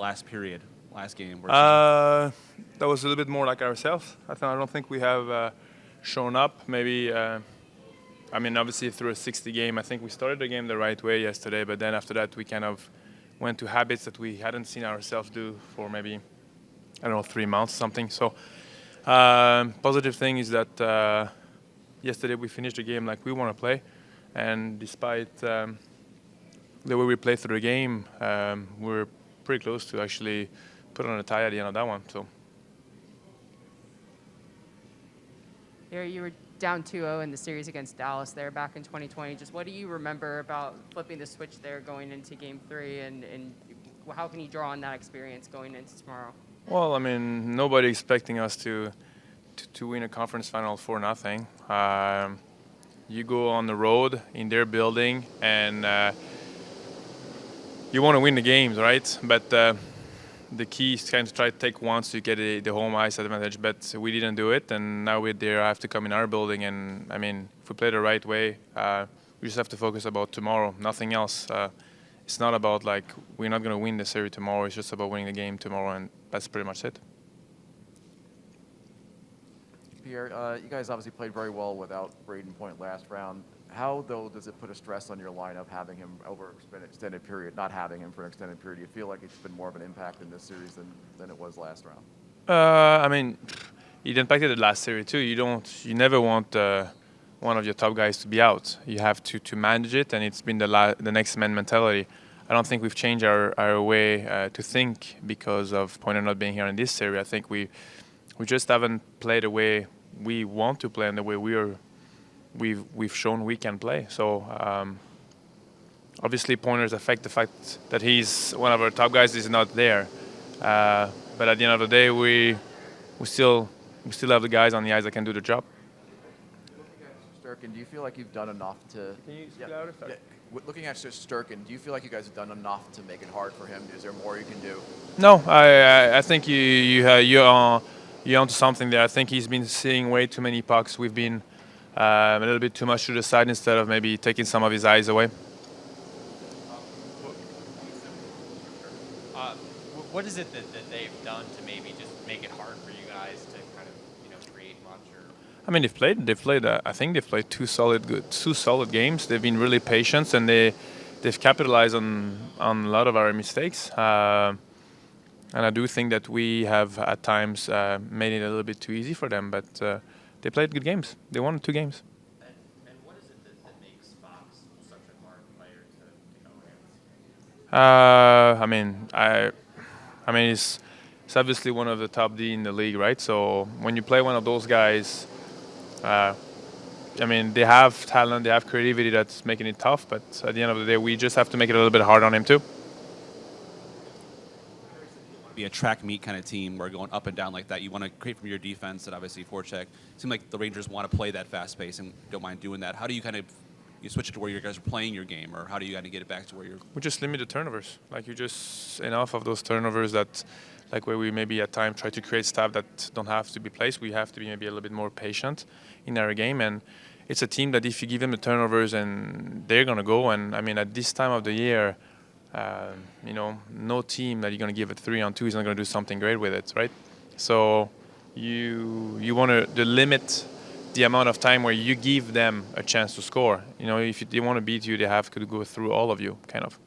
last period, last game? That was a little bit more like ourselves. I don't think we have shown up. Maybe, obviously through a 60 game, I think we started the game the right way yesterday, but then after that we kind of went to habits that we hadn't seen ourselves do for maybe, 3 months, something. So positive thing is that yesterday we finished the game like we want to play, and despite the way we played through the game, we're pretty close to actually put on a tie at the end of that one. So. You were down 2-0 in the series against Dallas there back in 2020. Just what do you remember about flipping the switch there going into Game 3, and how can you draw on that experience going into tomorrow? Well, nobody expecting us to win a conference final 4-0. You go on the road in their building and you want to win the games, right? But the key is kind of try to take one so you get the home ice advantage. But we didn't do it, and now we're there. I have to come in our building, and if we play the right way, we just have to focus about tomorrow, nothing else. It's not about like we're not going to win the series tomorrow. It's just about winning the game tomorrow, and that's pretty much it. Pierre, you guys obviously played very well without Braden Point last round. How, though, does it put a stress on your lineup having him over an extended period, not having him for an extended period? Do you feel like it's been more of an impact in this series than it was last round? It impacted the last series too. You never want one of your top guys to be out. You have to manage it, and it's been the next man mentality. I don't think we've changed our way to think because of Pointer not being here in this series. I think we just haven't played the way we want to play and the way we've shown we can play. So obviously pointers affect the fact that he's one of our top guys is not there. But at the end of the day, we still have the guys on the ice that can do the job. Sturkin, do you feel like you've done enough to? Can you speak louder? Yeah. Looking at Sturkin, do you feel like you guys have done enough to make it hard for him? Is there more you can do? No, I think you're onto something there. I think he's been seeing way too many pucks. We've been a little bit too much to the side instead of maybe taking some of his eyes away. What is it that they've done to maybe just make it hard for you guys to kind of create much? Or They've played. I think they've played two solid games. They've been really patient, and they've capitalized on a lot of our mistakes. And I do think that we have at times made it a little bit too easy for them, but they played good games. They won 2 games. And what is it that makes Fox such a hard player to go against? It's obviously one of the top D in the league, right? So when you play one of those guys, they have talent, they have creativity that's making it tough, but at the end of the day, we just have to make it a little bit hard on him too. Be a track meet kind of team where going up and down like that. You want to create from your defense, and obviously forecheck. It seems like the Rangers want to play that fast pace and don't mind doing that. How do you you switch it to where you guys are playing your game, or how do you kind of get it back to where you're? We just limit the turnovers. Like you just enough of those turnovers that, like where we maybe at times try to create stuff that don't have to be placed. We have to be maybe a little bit more patient in our game, and it's a team that if you give them the turnovers, and they're gonna go. And at this time of the year. No team that you're going to give it 3-on-2 is not going to do something great with it, right? So you want to limit the amount of time where you give them a chance to score. If they want to beat you, they have to go through all of you, kind of.